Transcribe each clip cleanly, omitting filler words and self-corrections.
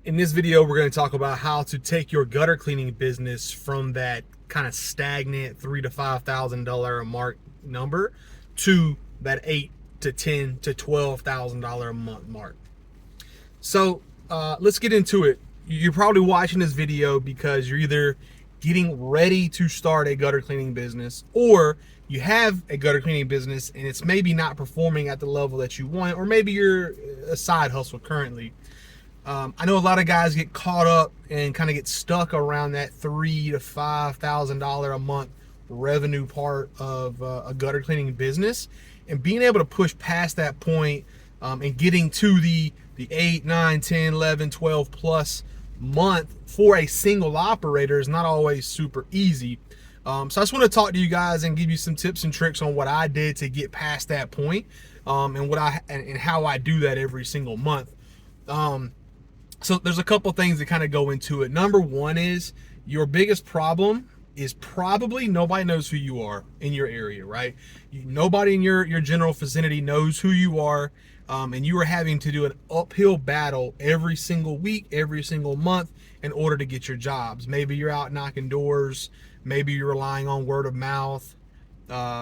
In this video, we're going to talk about how to take your gutter cleaning business from that kind of stagnant $3,000 to $5,000 a mark number to that $8,000 to $10,000 to $12,000 a month mark. So let's get into it. You're probably watching this video because you're either getting ready to start a gutter cleaning business, or you have a gutter cleaning business and it's maybe not performing at the level that you want, or maybe you're a side hustle currently. I know a lot of guys get caught up and kind of get stuck around that $3,000 to $5,000 a month revenue part of a gutter cleaning business, and being able to push past that point and getting to the 8, 9, 10, 11, 12 plus month for a single operator is not always super easy. So I just want to talk to you guys and give you some tips and tricks on what I did to get past that point, and how I do that every single month. So there's a couple things that kind of go into it. Number one is your biggest problem is probably nobody knows who you are in your area, right? Nobody in your general vicinity knows who you are, and you are having to do an uphill battle every single week, every single month in order to get your jobs. Maybe you're out knocking doors, maybe you're relying on word of mouth,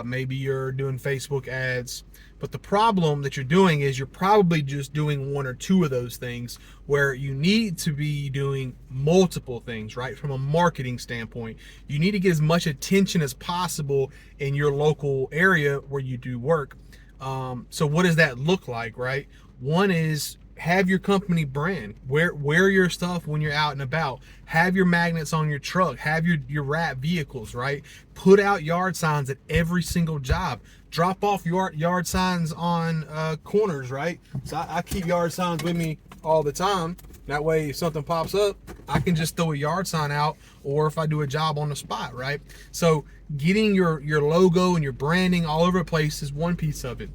maybe you're doing Facebook ads. But the problem that you're doing is you're probably just doing one or two of those things, where you need to be doing multiple things, right? From a marketing standpoint, you need to get as much attention as possible in your local area where you do work. So what does that look like, right? One is have your company brand. Wear your stuff when you're out and about. Have your magnets on your truck. Have your wrap vehicles, right? Put out yard signs at every single job. Drop off yard signs on corners, right? So I keep yard signs with me all the time. That way, if something pops up, I can just throw a yard sign out, or if I do a job on the spot, right? So getting your logo and your branding all over the place is one piece of it.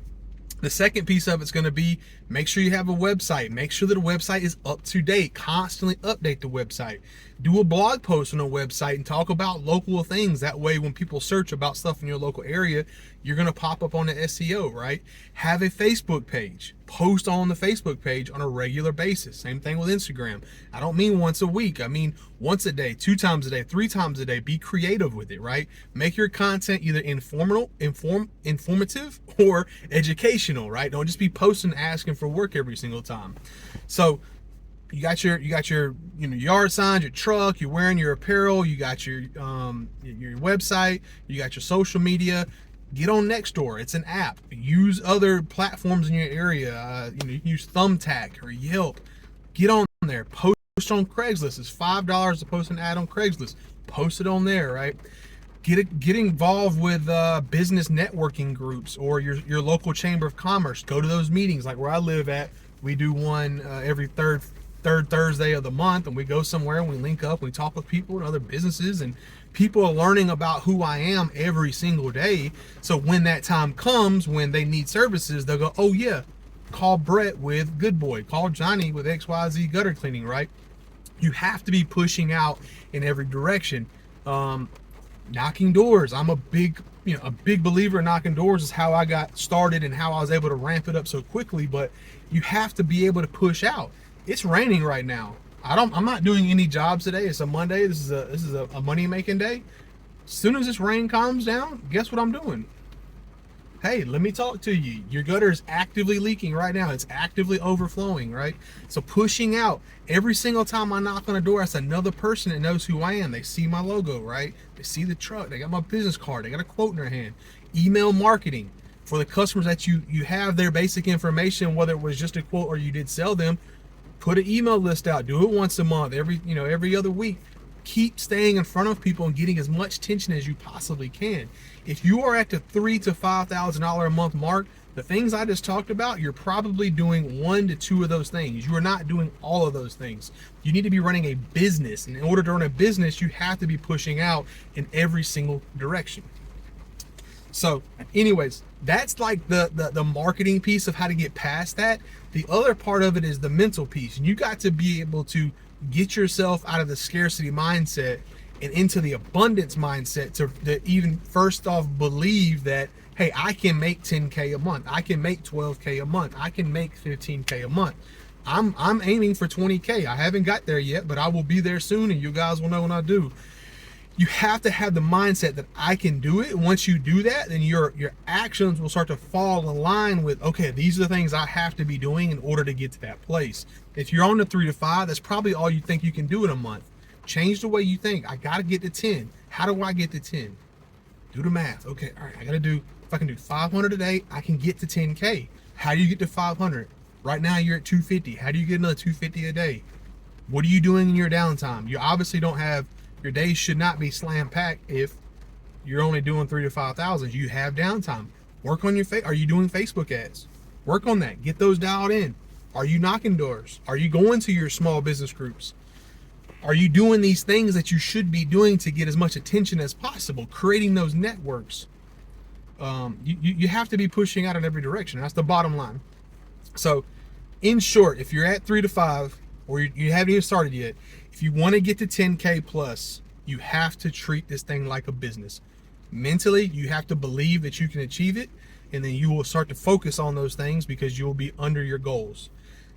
The second piece of it's going to be, make sure you have a website. Make sure that the website is up to date. Constantly update the website. Do a blog post on a website and talk about local things. That way, when people search about stuff in your local area, you're going to pop up on the SEO, right? Have a Facebook page. Post on the Facebook page on a regular basis. Same thing with Instagram. I don't mean once a week. I mean once a day, 2 times a day, 3 times a day. Be creative with it, right? Make your content either informative or educational, right? Don't just be posting asking for work every single time. So you got your yard signs, your truck, you're wearing your apparel, you got your website, you got your social media. Get on Nextdoor. It's an app. Use other platforms in your area. You can use Thumbtack or Yelp. Get on there. Post on Craigslist. It's $5 to post an ad on Craigslist. Post it on there, right? Get involved with business networking groups or your local chamber of commerce. Go to those meetings. Like where I live at, we do one every third Thursday of the month, and we go somewhere and we link up, we talk with people and other businesses, and people are learning about who I am every single day. So when that time comes, when they need services, they'll go, oh yeah, call Brett with Good Boy, call Johnny with XYZ gutter cleaning, right? You have to be pushing out in every direction. Knocking doors. I'm a big believer in knocking doors. Is how I got started and how I was able to ramp it up so quickly. But you have to be able to push out. It's raining right now. I'm not doing any jobs today. It's a Monday. This is a money making day. As soon as this rain calms down, guess what I'm doing? Hey, let me talk to you. Your gutter is actively leaking right now. It's actively overflowing, right? So pushing out. Every single time I knock on a door, that's another person that knows who I am. They see my logo, right? They see the truck. They got my business card. They got a quote in their hand. Email marketing. For the customers that you have their basic information, whether it was just a quote or you did sell them, put an email list out. Do it once a month, every other week. Keep staying in front of people and getting as much attention as you possibly can. If you are at the $3,000 to $5,000 a month mark, the things I just talked about, you're probably doing 1 to 2 of those things. You are not doing all of those things. You need to be running a business. And in order to run a business, you have to be pushing out in every single direction. So anyways, that's like the marketing piece of how to get past that. The other part of it is the mental piece. And you got to be able to get yourself out of the scarcity mindset and into the abundance mindset to even first off believe that, hey, I can make 10K a month. I can make 12K a month. I can make 15K a month. I'm aiming for 20K. I haven't got there yet, but I will be there soon, and you guys will know when I do. You have to have the mindset that I can do it. Once you do that, then your actions will start to fall in line with, okay, these are the things I have to be doing in order to get to that place. If you're on the 3 to 5, that's probably all you think you can do in a month. Change the way you think. I got to get to 10. How do I get to 10? Do the math. Okay, all right, I got to do, if I can do 500 a day, I can get to 10K. How do you get to 500? Right now you're at 250. How do you get another 250 a day? What are you doing in your downtime? You obviously don't have, your days should not be slam packed if you're only doing 3 to 5,000. You have downtime. Work on your are you doing Facebook ads? Work on that. Get those dialed in. Are you knocking doors? Are you going to your small business groups? Are you doing these things that you should be doing to get as much attention as possible? Creating those networks. You have to be pushing out in every direction. That's the bottom line. So, in short, if you're at 3 to 5, or you haven't even started yet, if you want to get to 10K plus, you have to treat this thing like a business. Mentally, you have to believe that you can achieve it, and then you will start to focus on those things because you will be under your goals.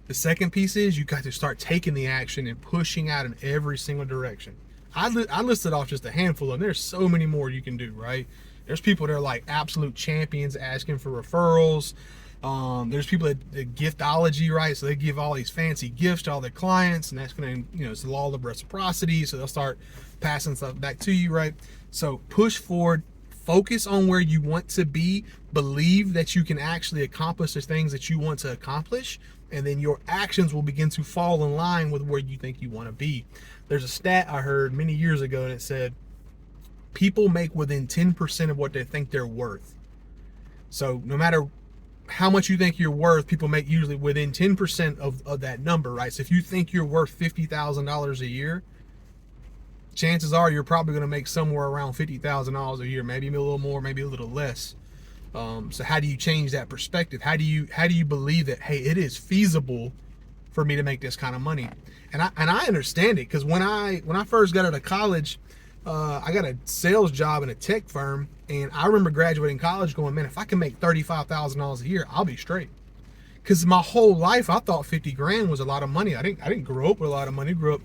The second piece is you got to start taking the action and pushing out in every single direction. I listed off just a handful, and there's so many more you can do, right? There's people that are like absolute champions asking for referrals. There's people that giftology, right? So they give all these fancy gifts to all their clients, and that's going to, it's the law of reciprocity. So they'll start passing stuff back to you, right? So push forward, focus on where you want to be, believe that you can actually accomplish the things that you want to accomplish, and then your actions will begin to fall in line with where you think you want to be. There's a stat I heard many years ago, and it said people make within 10% of what they think they're worth. So no matter how much you think you're worth, people make usually within 10% of that number, right? So if you think you're worth $50,000 a year, chances are you're probably going to make somewhere around $50,000 a year, maybe a little more, maybe a little less. So how do you change that perspective? How do you believe that, hey, it is feasible for me to make this kind of money? And I understand it, because when I first got out of college, I got a sales job in a tech firm, and I remember graduating college going, man, if I can make $35,000 a year, I'll be straight. Because my whole life I thought 50 grand was a lot of money. I didn't grow up with a lot of money. I grew up,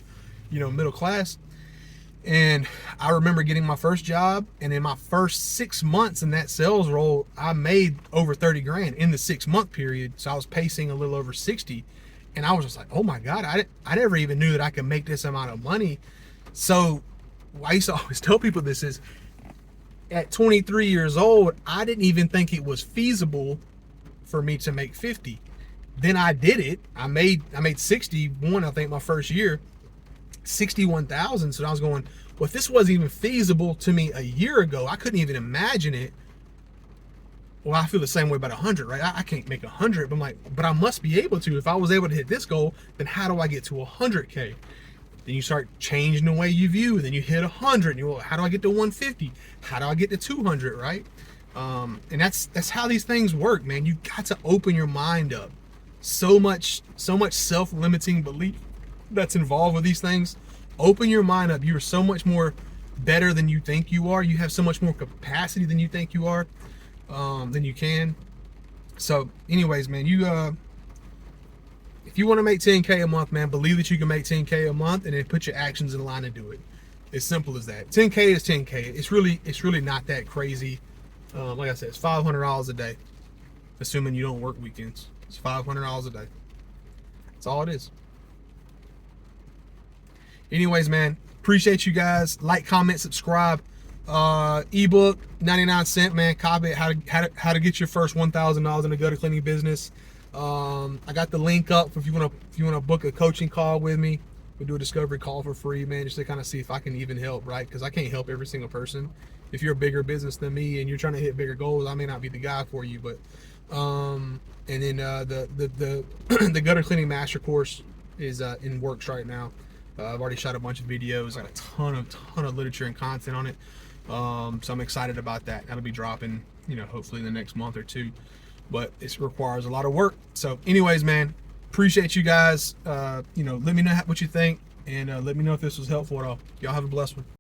middle class. And I remember getting my first job, and in my first 6 months in that sales role, I made over 30 grand in the 6-month period. So I was pacing a little over 60, and I was just like, oh my God, I never even knew that I could make this amount of money. So I used to always tell people this is, at 23 years old, I didn't even think it was feasible for me to make 50. Then I did it. I made 61, I think, my first year, 61,000. So I was going, well, if this wasn't even feasible to me a year ago, I couldn't even imagine it. Well, I feel the same way about 100, right? I can't make 100, but I'm like, but I must be able to. If I was able to hit this goal, then how do I get to 100K? Then you start changing the way you view. Then you hit 100. And you're like, how do I get to 150? How do I get to 200, right? And that's how these things work, man. You got to open your mind up. So much self-limiting belief that's involved with these things. Open your mind up. You are so much more better than you think you are. You have so much more capacity than you think you are, than you can. So anyways, man, if you want to make 10K a month, man, believe that you can make 10K a month, and then put your actions in line to do it. As simple as that. 10K is 10K. It's really not that crazy. Like I said, it's $500 a day, assuming you don't work weekends. It's $500 a day. That's all it is. Anyways, man, appreciate you guys. Like, comment, subscribe. Ebook, 99¢, man. Copy it. How to get your first $1,000 in the gutter cleaning business. I got the link up if you want to book a coaching call with me. We'll do a discovery call for free, man, just to kind of see if I can even help, right? Because I can't help every single person. If you're a bigger business than me and you're trying to hit bigger goals, I may not be the guy for you. But and then the gutter cleaning master course is in works right now. I've already shot a bunch of videos. I got a ton of literature and content on it. So I'm excited about that. That'll be dropping, hopefully in the next month or two. But it requires a lot of work. So anyways, man, appreciate you guys. Let me know what you think, and let me know if this was helpful at all. Y'all have a blessed one.